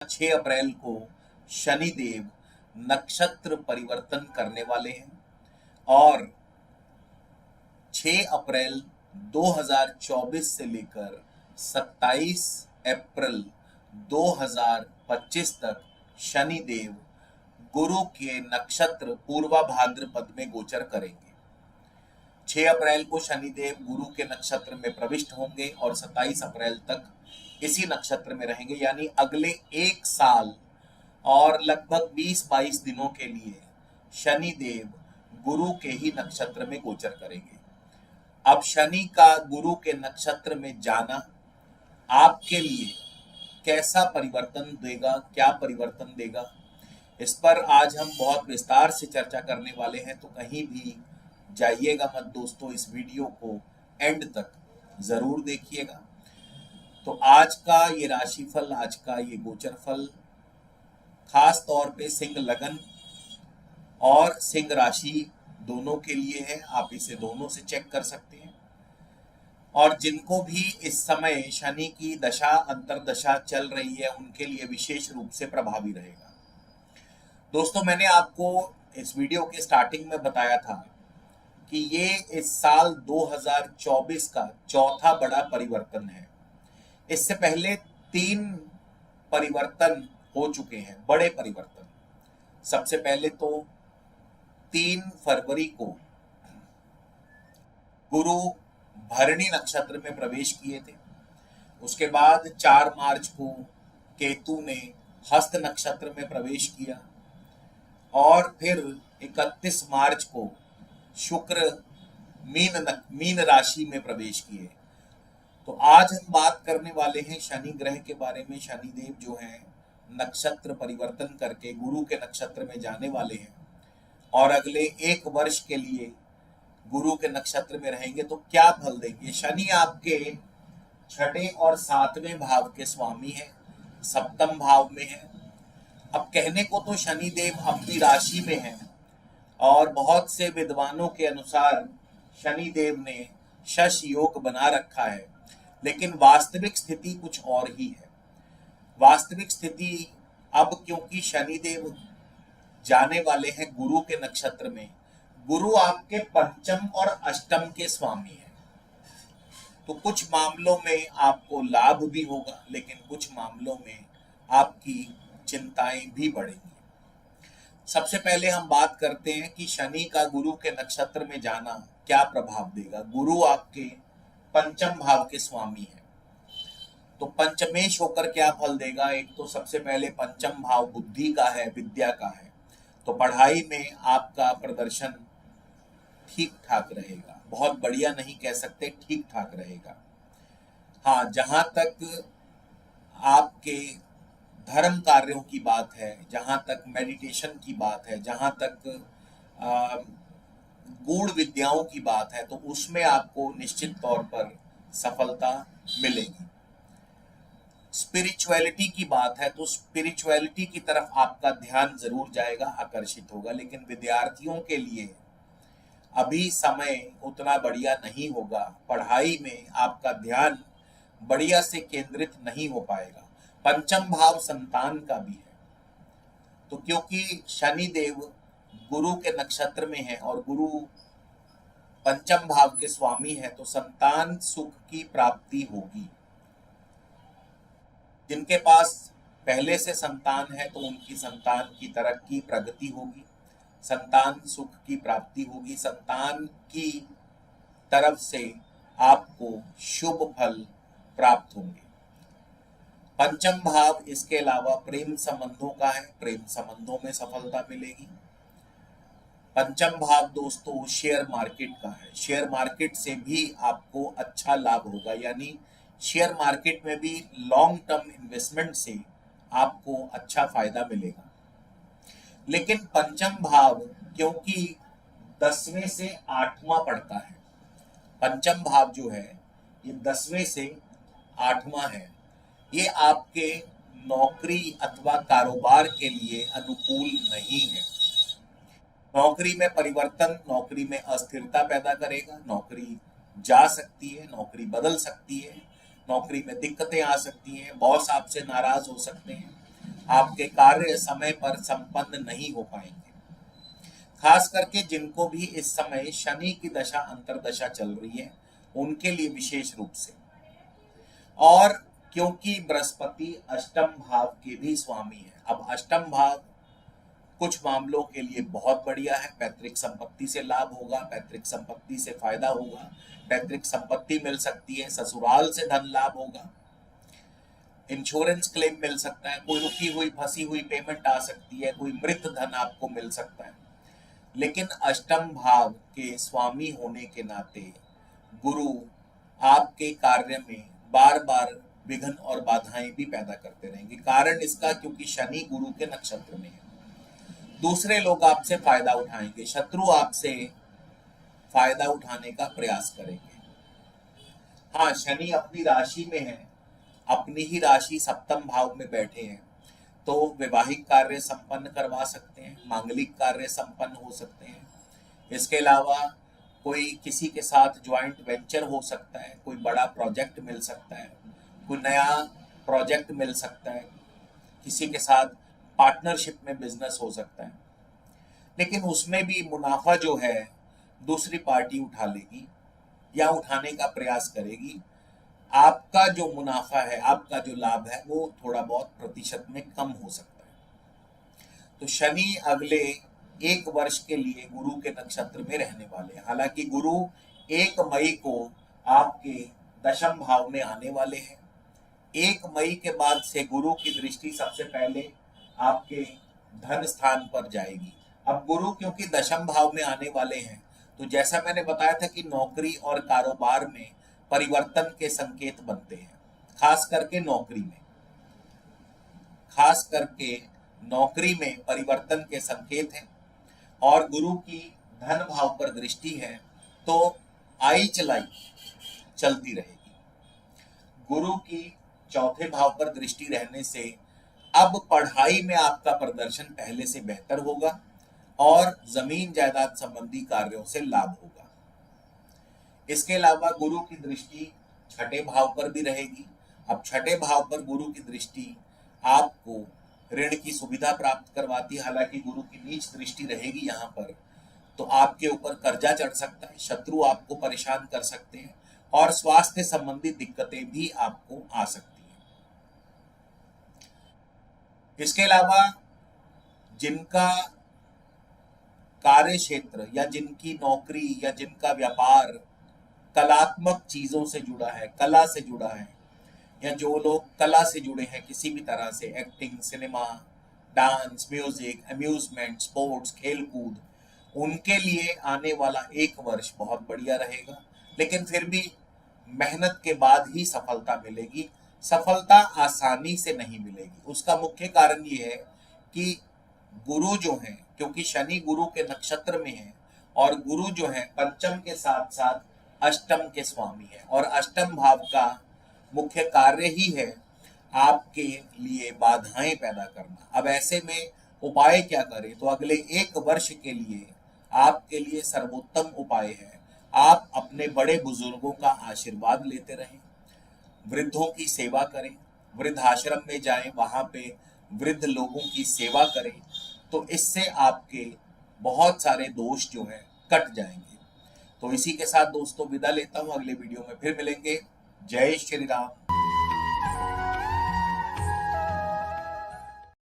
6 अप्रैल को शनिदेव नक्षत्र परिवर्तन करने वाले हैं और 6 अप्रैल 2024 से लेकर 27 अप्रैल 2025 तक शनिदेव गुरु के नक्षत्र पूर्वा भाद्रपद में गोचर करेंगे। 6 अप्रैल को शनिदेव गुरु के नक्षत्र में प्रविष्ट होंगे और 27 अप्रैल तक इसी नक्षत्र में रहेंगे, यानी अगले 1 साल और लगभग 20-22 दिनों के लिए शनिदेव गुरु के ही नक्षत्र में गोचर करेंगे। अब शनि का गुरु के नक्षत्र में जाना आपके लिए कैसा परिवर्तन देगा, क्या परिवर्तन देगा, इस पर आज हम बहुत विस्तार से चर्चा करने वाले हैं। तो कहीं भी जाइएगा मत दोस्तों, इस वीडियो को एंड तक जरूर देखिएगा। तो आज का ये राशिफल, आज का ये गोचर फल खास तौर पे सिंह लगन और सिंह राशि दोनों के लिए है। आप इसे दोनों से चेक कर सकते हैं। और जिनको भी इस समय शनि की दशा अंतरदशा चल रही है उनके लिए विशेष रूप से प्रभावी रहेगा। दोस्तों, मैंने आपको इस वीडियो के स्टार्टिंग में बताया था कि ये इस साल 2024 का चौथा बड़ा परिवर्तन है। इससे पहले 3 परिवर्तन हो चुके हैं, बड़े परिवर्तन। सबसे पहले तो 3 फरवरी को गुरु भरणी नक्षत्र में प्रवेश किए थे। उसके बाद 4 मार्च को केतु ने हस्त नक्षत्र में प्रवेश किया और फिर 31 मार्च को शुक्र मीन राशि में प्रवेश किए। तो आज हम बात करने वाले हैं शनि ग्रह के बारे में। शनिदेव जो है नक्षत्र परिवर्तन करके गुरु के नक्षत्र में जाने वाले हैं और अगले 1 वर्ष के लिए गुरु के नक्षत्र में रहेंगे। तो क्या फल देंगे? शनि आपके 6ठे और 7वें भाव के स्वामी हैं, सप्तम भाव में है। अब कहने को तो शनिदेव अपनी राशि में है और बहुत से विद्वानों के अनुसार शनिदेव ने शश योग बना रखा है, लेकिन वास्तविक स्थिति कुछ और ही है। वास्तविक स्थिति अब क्योंकि शनिदेव जाने वाले हैं गुरु के नक्षत्र में, गुरु आपके पंचम और अष्टम के स्वामी है। तो कुछ मामलों में आपको लाभ भी होगा, लेकिन कुछ मामलों में आपकी चिंताएं भी बढ़ेंगी। सबसे पहले हम बात करते हैं कि शनि का गुरु के नक्षत्र में जाना क्या प्रभाव देगा। गुरु आपके पंचम भाव के स्वामी है, तो पंचमेश होकर क्या फल देगा? एक तो सबसे पहले पंचम भाव बुद्धि का है, विद्या का है, तो पढ़ाई में आपका प्रदर्शन ठीक ठाक रहेगा। बहुत बढ़िया नहीं कह सकते, ठीक ठाक रहेगा। हाँ, जहां तक आपके धर्म कार्यों की बात है, जहां तक मेडिटेशन की बात है, जहां तक गूढ़ विद्याओं की बात है, तो उसमें आपको निश्चित तौर पर सफलता मिलेगी। स्पिरिचुअलिटी की बात है तो स्पिरिचुअलिटी की तरफ आपका ध्यान जरूर जाएगा, आकर्षित होगा। लेकिन विद्यार्थियों के लिए अभी समय उतना बढ़िया नहीं होगा। पढ़ाई में आपका ध्यान बढ़िया से केंद्रित नहीं हो पाएगा। पंचम भाव संतान का भी है, तो क्योंकि शनिदेव गुरु के नक्षत्र में है और गुरु पंचम भाव के स्वामी है, तो संतान सुख की प्राप्ति होगी। जिनके पास पहले से संतान है तो उनकी संतान की तरक्की प्रगति होगी, संतान सुख की प्राप्ति होगी, संतान की तरफ से आपको शुभ फल प्राप्त होंगे। पंचम भाव इसके अलावा प्रेम संबंधों का है, प्रेम संबंधों में सफलता मिलेगी। पंचम भाव दोस्तों शेयर मार्केट का है, शेयर मार्केट से भी आपको अच्छा लाभ होगा, यानी शेयर मार्केट में भी लॉन्ग टर्म इन्वेस्टमेंट से आपको अच्छा फायदा मिलेगा। लेकिन पंचम भाव क्योंकि 10वें से 8वां पड़ता है, पंचम भाव जो है ये 10वें से 8वां है, ये आपके नौकरी अथवा कारोबार के लिए अनुकूल नहीं है। नौकरी में परिवर्तन, नौकरी में अस्थिरता पैदा करेगा। नौकरी जा सकती है, नौकरी बदल सकती है, नौकरी में दिक्कतें आ सकती हैं, बॉस आपसे नाराज हो सकते हैं। आपके कार्य समय पर संपन्न नहीं हो पाएंगे। खास करके जिनको भी इस समय शनि की दशा अंतरदशा चल रही है उनके लिए विशेष रूप से। और क्योंकि बृहस्पति अष्टम भाव के भी स्वामी है, अब अष्टम भाव कुछ मामलों के लिए बहुत बढ़िया है। पैतृक संपत्ति से लाभ होगा, पैतृक संपत्ति से फायदा होगा, पैतृक संपत्ति मिल सकती है, ससुराल से धन लाभ होगा, इंश्योरेंस क्लेम मिल सकता है, कोई रुकी हुई फंसी हुई पेमेंट आ सकती है, कोई मृत धन आपको मिल सकता है। लेकिन अष्टम भाव के स्वामी होने के नाते गुरु आपके कार्य में बार बार विघ्न और बाधाएं भी पैदा करते रहेंगे। कारण इसका क्योंकि शनि गुरु के नक्षत्र में है। दूसरे लोग आपसे फायदा उठाएंगे, शत्रु आपसे फायदा उठाने का प्रयास करेंगे। हाँ, शनि अपनी राशि में है, अपनी ही राशि सप्तम भाव में बैठे हैं, तो वैवाहिक कार्य संपन्न करवा सकते हैं, मांगलिक कार्य संपन्न हो सकते हैं। इसके अलावा कोई किसी के साथ ज्वाइंट वेंचर हो सकता है, कोई बड़ा प्रोजेक्ट मिल सकता है, कोई नया प्रोजेक्ट मिल सकता है, किसी के साथ पार्टनरशिप में बिजनेस हो सकता है। लेकिन उसमें भी मुनाफा जो है दूसरी पार्टी उठा लेगी या उठाने का प्रयास करेगी। आपका जो मुनाफा है, आपका जो लाभ है, वो थोड़ा बहुत प्रतिशत में कम हो सकता है। तो शनि अगले 1 वर्ष के लिए गुरु के नक्षत्र में रहने वाले हैं। हालांकि गुरु 1 मई को आपके दशम भाव में आने वाले हैं। 1 मई के बाद से गुरु की दृष्टि सबसे पहले आपके धन स्थान पर जाएगी। अब गुरु क्योंकि दशम भाव में आने वाले हैं, तो जैसा मैंने बताया था कि नौकरी और कारोबार में परिवर्तन के संकेत बनते हैं, खास करके नौकरी में परिवर्तन के संकेत हैं। और गुरु की धन भाव पर दृष्टि है तो आई चलाई चलती रहेगी। गुरु की चौथे भाव पर दृष्टि रहने से अब पढ़ाई में आपका प्रदर्शन पहले से बेहतर होगा और जमीन जायदाद संबंधी कार्यों से लाभ होगा। इसके अलावा गुरु की दृष्टि छठे भाव पर भी रहेगी। अब छठे भाव पर गुरु की दृष्टि आपको ऋण की सुविधा प्राप्त करवाती है। हालांकि गुरु की नीच दृष्टि रहेगी यहाँ पर, तो आपके ऊपर कर्जा चढ़ सकता है, शत्रु आपको परेशान कर सकते हैं और स्वास्थ्य संबंधी दिक्कतें भी आपको आ सकती हैं। इसके अलावा जिनका कार्य क्षेत्र या जिनकी नौकरी या जिनका व्यापार कलात्मक चीजों से जुड़ा है, कला से जुड़ा है, या जो लोग कला से जुड़े हैं किसी भी तरह से, acting, cinema, dance, music, amusement, sports, खेल कूद, उनके लिए आने वाला 1 वर्ष बहुत बढ़िया रहेगा। लेकिन फिर भी मेहनत के बाद ही सफलता मिलेगी। सफलता आसानी से नहीं मिलेगी। उसका मुख्य कारण ये है कि गुरु जो है, क्योंकि शनि गुरु के नक्षत्र में है और गुरु जो है पंचम के साथ साथ अष्टम के स्वामी है, और अष्टम भाव का मुख्य कार्य ही है आपके लिए बाधाएं पैदा करना। अब ऐसे में उपाय क्या करें? तो अगले 1 वर्ष के लिए आपके लिए सर्वोत्तम उपाय है आप अपने बड़े बुजुर्गों का आशीर्वाद लेते रहें, वृद्धों की सेवा करें, वृद्धाश्रम में जाएं, वहां पे वृद्ध लोगों की सेवा करें, तो इससे आपके बहुत सारे दोष जो है कट जाएंगे। तो इसी के साथ दोस्तों विदा लेता हूं, अगले वीडियो में फिर मिलेंगे। जय श्री राम,